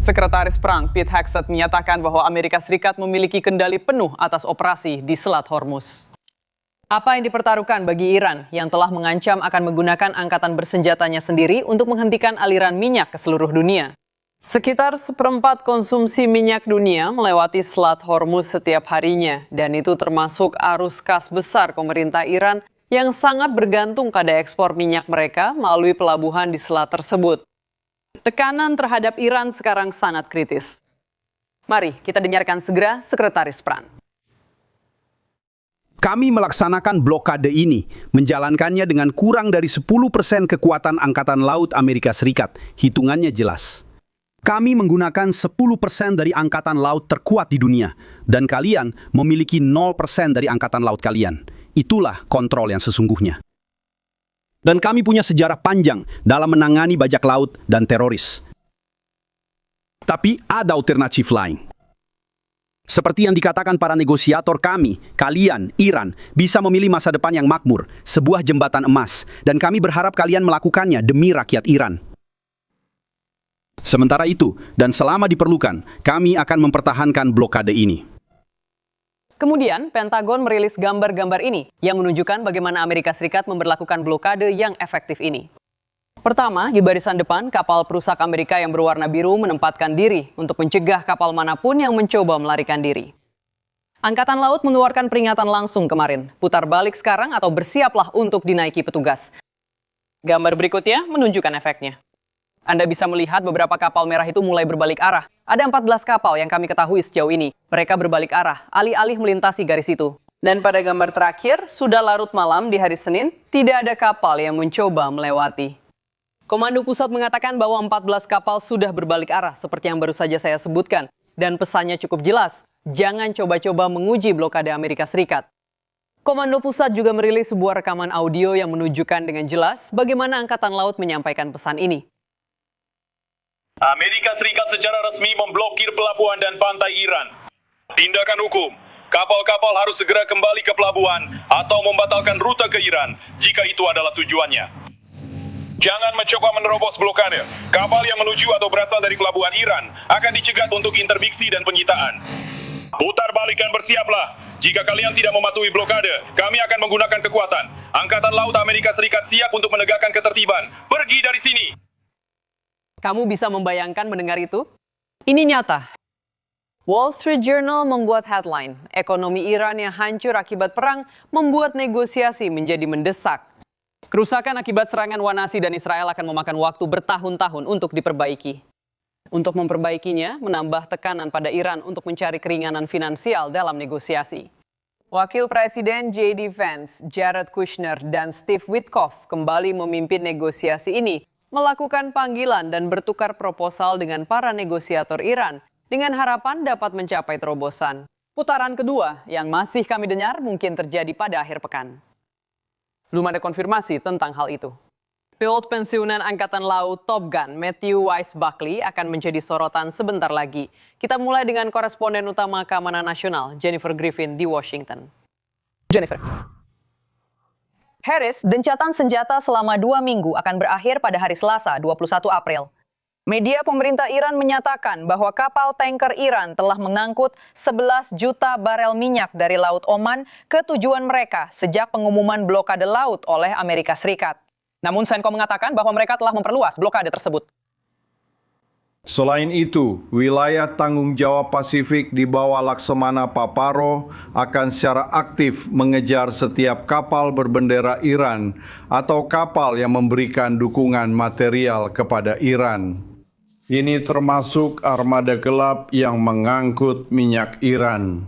Sekretaris Perang Pete Hegseth menyatakan bahwa Amerika Serikat memiliki kendali penuh atas operasi di Selat Hormuz. Apa yang dipertaruhkan bagi Iran yang telah mengancam akan menggunakan angkatan bersenjatanya sendiri untuk menghentikan aliran minyak ke seluruh dunia? Sekitar seperempat konsumsi minyak dunia melewati Selat Hormuz setiap harinya, dan itu termasuk arus kas besar pemerintah Iran yang sangat bergantung pada ekspor minyak mereka melalui pelabuhan di selat tersebut. Tekanan terhadap Iran sekarang sangat kritis. Mari kita dengarkan segera Sekretaris Perang. Kami melaksanakan blokade ini, menjalankannya dengan kurang dari 10% kekuatan Angkatan Laut Amerika Serikat. Hitungannya jelas. Kami menggunakan 10% dari Angkatan Laut terkuat di dunia, dan kalian memiliki 0% dari Angkatan Laut kalian. Itulah kontrol yang sesungguhnya. Dan kami punya sejarah panjang dalam menangani bajak laut dan teroris. Tapi ada alternatif lain. Seperti yang dikatakan para negosiator kami, kalian, Iran, bisa memilih masa depan yang makmur, sebuah jembatan emas, dan kami berharap kalian melakukannya demi rakyat Iran. Sementara itu, dan selama diperlukan, kami akan mempertahankan blokade ini. Kemudian, Pentagon merilis gambar-gambar ini yang menunjukkan bagaimana Amerika Serikat memberlakukan blokade yang efektif ini. Pertama, di barisan depan, kapal perusak Amerika yang berwarna biru menempatkan diri untuk mencegah kapal manapun yang mencoba melarikan diri. Angkatan Laut mengeluarkan peringatan langsung kemarin, putar balik sekarang atau bersiaplah untuk dinaiki petugas. Gambar berikutnya menunjukkan efeknya. Anda bisa melihat beberapa kapal merah itu mulai berbalik arah. Ada 14 kapal yang kami ketahui sejauh ini. Mereka berbalik arah, alih-alih melintasi garis itu. Dan pada gambar terakhir, sudah larut malam di hari Senin, tidak ada kapal yang mencoba melewati. Komando Pusat mengatakan bahwa 14 kapal sudah berbalik arah, seperti yang baru saja saya sebutkan. Dan pesannya cukup jelas, jangan coba-coba menguji blokade Amerika Serikat. Komando Pusat juga merilis sebuah rekaman audio yang menunjukkan dengan jelas bagaimana Angkatan Laut menyampaikan pesan ini. Amerika Serikat secara resmi memblokir pelabuhan dan pantai Iran. Tindakan hukum, kapal-kapal harus segera kembali ke pelabuhan atau membatalkan rute ke Iran jika itu adalah tujuannya. Jangan mencoba menerobos blokade. Kapal yang menuju atau berasal dari pelabuhan Iran akan dicegat untuk interdiksi dan penyitaan. Putar balik dan bersiaplah. Jika kalian tidak mematuhi blokade, kami akan menggunakan kekuatan. Angkatan Laut Amerika Serikat siap untuk menegakkan ketertiban. Pergi dari sini. Kamu bisa membayangkan mendengar itu? Ini nyata. Wall Street Journal membuat headline, ekonomi Iran yang hancur akibat perang membuat negosiasi menjadi mendesak. Kerusakan akibat serangan Wanasi dan Israel akan memakan waktu bertahun-tahun untuk diperbaiki. Untuk memperbaikinya, menambah tekanan pada Iran untuk mencari keringanan finansial dalam negosiasi. Wakil Presiden J.D. Vance, Jared Kushner, dan Steve Witkoff kembali memimpin negosiasi ini, melakukan panggilan dan bertukar proposal dengan para negosiator Iran dengan harapan dapat mencapai terobosan. Putaran kedua yang masih kami dengar mungkin terjadi pada akhir pekan. Belum ada konfirmasi tentang hal itu. Pilot pensiunan Angkatan Laut Top Gun Matthew Wise Buckley akan menjadi sorotan sebentar lagi. Kita mulai dengan koresponden utama Keamanan Nasional Jennifer Griffin di Washington. Jennifer. Harris, gencatan senjata selama 2 minggu akan berakhir pada hari Selasa, 21 April. Media pemerintah Iran menyatakan bahwa kapal tanker Iran telah mengangkut 11 juta barel minyak dari Laut Oman ke tujuan mereka sejak pengumuman blokade laut oleh Amerika Serikat. Namun Senkom mengatakan bahwa mereka telah memperluas blokade tersebut. Selain itu, wilayah tanggung jawab Pasifik di bawah Laksamana Paparo akan secara aktif mengejar setiap kapal berbendera Iran atau kapal yang memberikan dukungan material kepada Iran. Ini termasuk armada gelap yang mengangkut minyak Iran.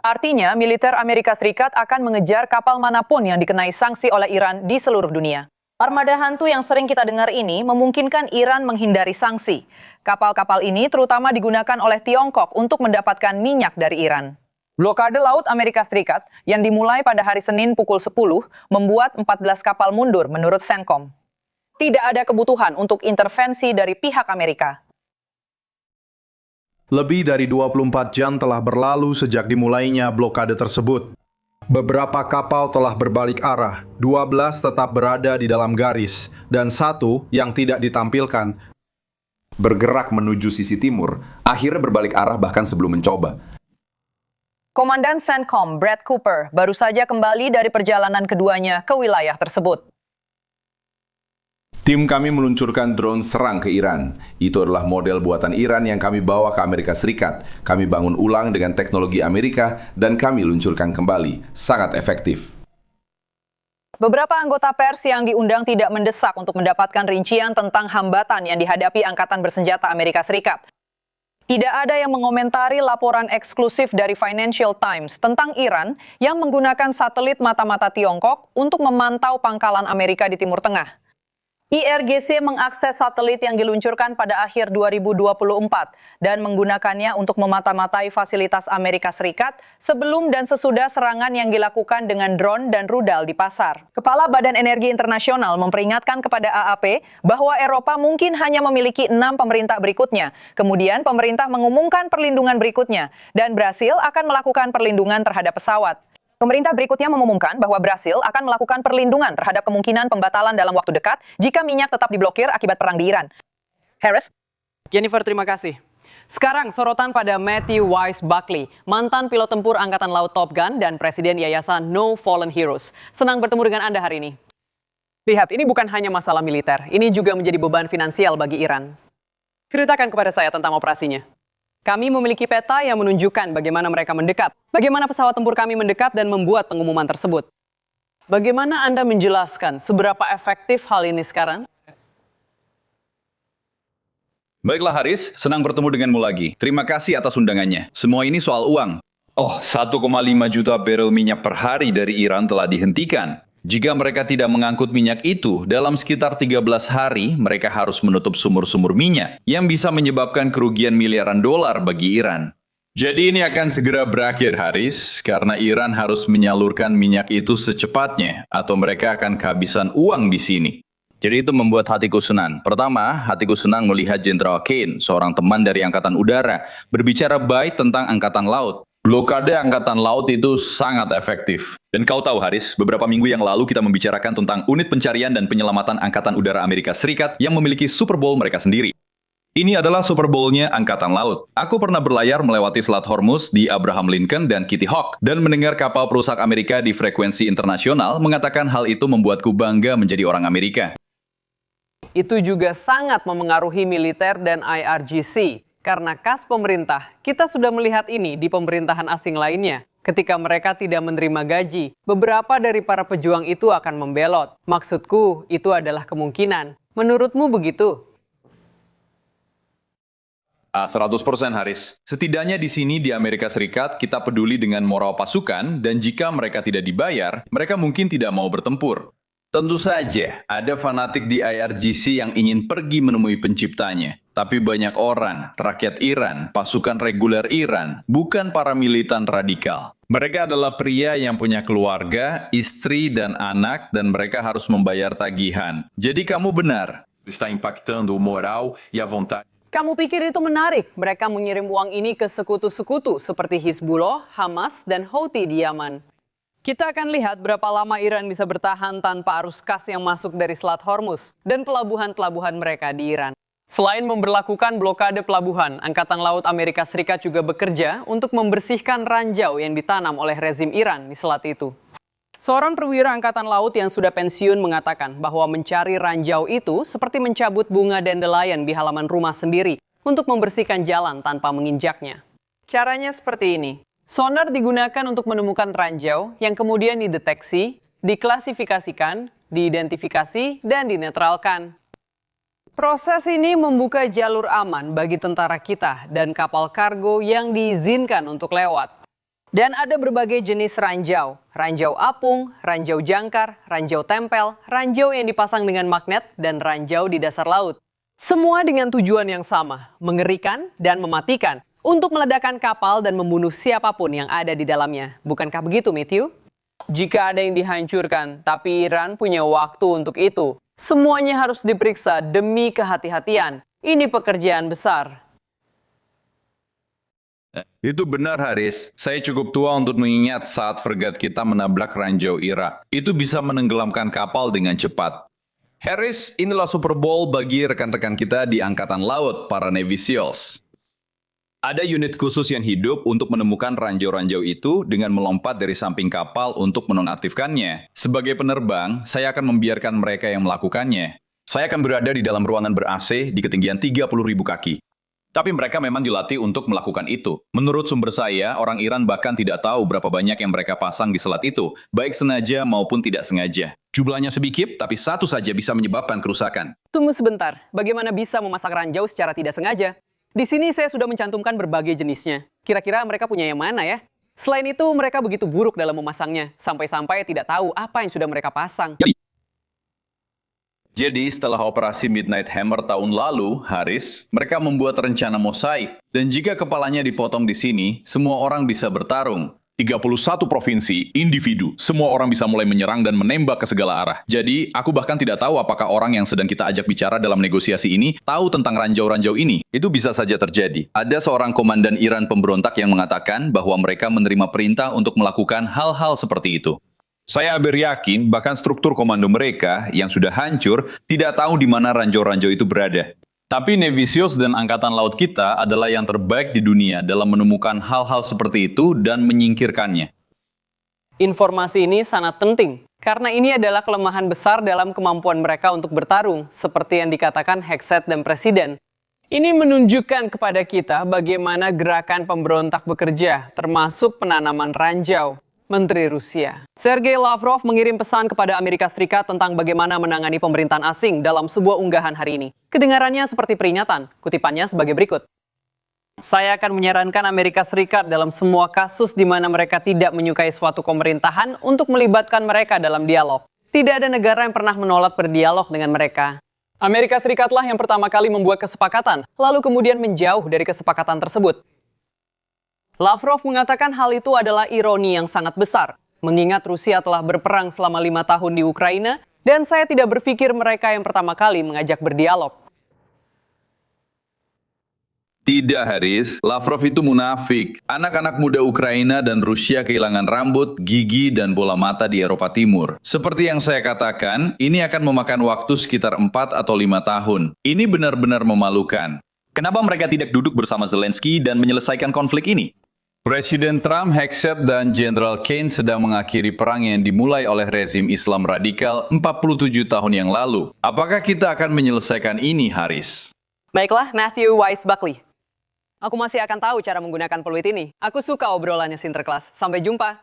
Artinya, militer Amerika Serikat akan mengejar kapal manapun yang dikenai sanksi oleh Iran di seluruh dunia. Armada hantu yang sering kita dengar ini memungkinkan Iran menghindari sanksi. Kapal-kapal ini terutama digunakan oleh Tiongkok untuk mendapatkan minyak dari Iran. Blokade laut Amerika Serikat yang dimulai pada hari Senin pukul 10 membuat 14 kapal mundur menurut Senkom. Tidak ada kebutuhan untuk intervensi dari pihak Amerika. Lebih dari 24 jam telah berlalu sejak dimulainya blokade tersebut. Beberapa kapal telah berbalik arah, 12 tetap berada di dalam garis, dan 1 yang tidak ditampilkan. bergerak menuju sisi timur, akhirnya berbalik arah bahkan sebelum mencoba. Komandan CENTCOM Brad Cooper baru saja kembali dari perjalanan keduanya ke wilayah tersebut. Tim kami meluncurkan drone serang ke Iran. Itu adalah model buatan Iran yang kami bawa ke Amerika Serikat. Kami bangun ulang dengan teknologi Amerika dan kami luncurkan kembali. Sangat efektif. Beberapa anggota pers yang diundang tidak mendesak untuk mendapatkan rincian tentang hambatan yang dihadapi Angkatan Bersenjata Amerika Serikat. Tidak ada yang mengomentari laporan eksklusif dari Financial Times tentang Iran yang menggunakan satelit mata-mata Tiongkok untuk memantau pangkalan Amerika di Timur Tengah. IRGC mengakses satelit yang diluncurkan pada akhir 2024 dan menggunakannya untuk memata-matai fasilitas Amerika Serikat sebelum dan sesudah serangan yang dilakukan dengan drone dan rudal di pasar. Kepala Badan Energi Internasional memperingatkan kepada AAP bahwa Eropa mungkin hanya memiliki 6 pemerintah berikutnya. Kemudian pemerintah mengumumkan perlindungan berikutnya dan Brasil akan melakukan perlindungan terhadap pesawat. Pemerintah berikutnya mengumumkan bahwa Brasil akan melakukan perlindungan terhadap kemungkinan pembatalan dalam waktu dekat jika minyak tetap diblokir akibat perang di Iran. Harris? Jennifer, terima kasih. Sekarang sorotan pada Matthew Wise Buckley, mantan pilot tempur Angkatan Laut Top Gun dan Presiden Yayasan No Fallen Heroes. Senang bertemu dengan Anda hari ini. Lihat, ini bukan hanya masalah militer, ini juga menjadi beban finansial bagi Iran. Ceritakan kepada saya tentang operasinya. Kami memiliki peta yang menunjukkan bagaimana mereka mendekat, bagaimana pesawat tempur kami mendekat dan membuat pengumuman tersebut. Bagaimana Anda menjelaskan seberapa efektif hal ini sekarang? Baiklah Haris, senang bertemu denganmu lagi. Terima kasih atas undangannya. Semua ini soal uang. 1,5 juta barrel minyak per hari dari Iran telah dihentikan. Jika mereka tidak mengangkut minyak itu, dalam sekitar 13 hari, mereka harus menutup sumur-sumur minyak yang bisa menyebabkan kerugian miliaran dolar bagi Iran. Jadi ini akan segera berakhir, Haris, karena Iran harus menyalurkan minyak itu secepatnya, atau mereka akan kehabisan uang di sini. Jadi itu membuat hatiku senang. Pertama, hatiku senang melihat Jenderal Kane, seorang teman dari Angkatan Udara, berbicara baik tentang Angkatan Laut. Blokade Angkatan Laut itu sangat efektif. Dan kau tahu Haris, beberapa minggu yang lalu kita membicarakan tentang unit pencarian dan penyelamatan Angkatan Udara Amerika Serikat yang memiliki Super Bowl mereka sendiri. Ini adalah Super Bowl-nya Angkatan Laut. Aku pernah berlayar melewati Selat Hormuz di Abraham Lincoln dan Kitty Hawk, dan mendengar kapal perusak Amerika di frekuensi internasional mengatakan hal itu membuatku bangga menjadi orang Amerika. Itu juga sangat memengaruhi militer dan IRGC. Karena kas pemerintah, kita sudah melihat ini di pemerintahan asing lainnya. Ketika mereka tidak menerima gaji, beberapa dari para pejuang itu akan membelot. Maksudku, itu adalah kemungkinan. Menurutmu begitu? 100% Haris. Setidaknya di sini di Amerika Serikat, kita peduli dengan moral pasukan, dan jika mereka tidak dibayar, mereka mungkin tidak mau bertempur. Tentu saja, ada fanatik di IRGC yang ingin pergi menemui penciptanya. Tapi banyak orang, rakyat Iran, pasukan reguler Iran, bukan para militan radikal. Mereka adalah pria yang punya keluarga, istri, dan anak, dan mereka harus membayar tagihan. Jadi kamu benar. Está impactando o moral e a vontade. Kamu pikir itu menarik? Mereka mengirim uang ini ke sekutu-sekutu seperti Hizbullah, Hamas, dan Houthi di Yaman. Kita akan lihat berapa lama Iran bisa bertahan tanpa arus kas yang masuk dari Selat Hormuz dan pelabuhan-pelabuhan mereka di Iran. Selain memberlakukan blokade pelabuhan, Angkatan Laut Amerika Serikat juga bekerja untuk membersihkan ranjau yang ditanam oleh rezim Iran di selat itu. Seorang perwira Angkatan Laut yang sudah pensiun mengatakan bahwa mencari ranjau itu seperti mencabut bunga dandelion di halaman rumah sendiri untuk membersihkan jalan tanpa menginjaknya. Caranya seperti ini. Sonar digunakan untuk menemukan ranjau yang kemudian dideteksi, diklasifikasikan, diidentifikasi, dan dinetralkan. Proses ini membuka jalur aman bagi tentara kita dan kapal kargo yang diizinkan untuk lewat. Dan ada berbagai jenis ranjau. Ranjau apung, ranjau jangkar, ranjau tempel, ranjau yang dipasang dengan magnet, dan ranjau di dasar laut. Semua dengan tujuan yang sama, mengerikan dan mematikan, untuk meledakkan kapal dan membunuh siapapun yang ada di dalamnya. Bukankah begitu, Matthew? Jika ada yang dihancurkan, tapi Iran punya waktu untuk itu, semuanya harus diperiksa demi kehati-hatian. Ini pekerjaan besar. Itu benar, Haris. Saya cukup tua untuk mengingat saat fregat kita menabrak ranjau Irak. Itu bisa menenggelamkan kapal dengan cepat. Harris, inilah Super Bowl bagi rekan-rekan kita di Angkatan Laut, para Navy SEALs. Ada unit khusus yang hidup untuk menemukan ranjau-ranjau itu dengan melompat dari samping kapal untuk menonaktifkannya. Sebagai penerbang, saya akan membiarkan mereka yang melakukannya. Saya akan berada di dalam ruangan ber-AC di ketinggian 30.000 kaki. Tapi mereka memang dilatih untuk melakukan itu. Menurut sumber saya, orang Iran bahkan tidak tahu berapa banyak yang mereka pasang di selat itu, baik sengaja maupun tidak sengaja. Jumlahnya sedikit, tapi satu saja bisa menyebabkan kerusakan. Tunggu sebentar, bagaimana bisa memasak ranjau secara tidak sengaja? Di sini saya sudah mencantumkan berbagai jenisnya. Kira-kira mereka punya yang mana ya? Selain itu, mereka begitu buruk dalam memasangnya, sampai-sampai tidak tahu apa yang sudah mereka pasang. Jadi setelah operasi Midnight Hammer tahun lalu, Haris, mereka membuat rencana mosaik. Dan jika kepalanya dipotong di sini, semua orang bisa bertarung. 31 provinsi, individu, semua orang bisa mulai menyerang dan menembak ke segala arah. Jadi, aku bahkan tidak tahu apakah orang yang sedang kita ajak bicara dalam negosiasi ini tahu tentang ranjau-ranjau ini. Itu bisa saja terjadi. Ada seorang komandan Iran pemberontak yang mengatakan bahwa mereka menerima perintah untuk melakukan hal-hal seperti itu. Saya hampir yakin bahkan struktur komando mereka yang sudah hancur tidak tahu di mana ranjau-ranjau itu berada. Tapi Navy SEALs dan Angkatan Laut kita adalah yang terbaik di dunia dalam menemukan hal-hal seperti itu dan menyingkirkannya. Informasi ini sangat penting, karena ini adalah kelemahan besar dalam kemampuan mereka untuk bertarung, seperti yang dikatakan Hegseth dan Presiden. Ini menunjukkan kepada kita bagaimana gerakan pemberontak bekerja, termasuk penanaman ranjau. Menteri Rusia Sergei Lavrov mengirim pesan kepada Amerika Serikat tentang bagaimana menangani pemerintahan asing dalam sebuah unggahan hari ini. Kedengarannya seperti peringatan, kutipannya sebagai berikut. Saya akan menyarankan Amerika Serikat dalam semua kasus di mana mereka tidak menyukai suatu pemerintahan untuk melibatkan mereka dalam dialog. Tidak ada negara yang pernah menolak berdialog dengan mereka. Amerika Serikatlah yang pertama kali membuat kesepakatan, lalu kemudian menjauh dari kesepakatan tersebut. Lavrov mengatakan hal itu adalah ironi yang sangat besar, mengingat Rusia telah berperang selama 5 tahun di Ukraina, dan saya tidak berpikir mereka yang pertama kali mengajak berdialog. Tidak, Haris. Lavrov itu munafik. Anak-anak muda Ukraina dan Rusia kehilangan rambut, gigi, dan bola mata di Eropa Timur. Seperti yang saya katakan, ini akan memakan waktu sekitar 4 atau 5 tahun. Ini benar-benar memalukan. Kenapa mereka tidak duduk bersama Zelensky dan menyelesaikan konflik ini? Presiden Trump, Hegseth, dan Jenderal Kane sedang mengakhiri perang yang dimulai oleh rezim Islam radikal 47 tahun yang lalu. Apakah kita akan menyelesaikan ini, Haris? Baiklah, Matthew Wise Buckley. Aku masih akan tahu cara menggunakan peluit ini. Aku suka obrolannya Sinterklas. Sampai jumpa.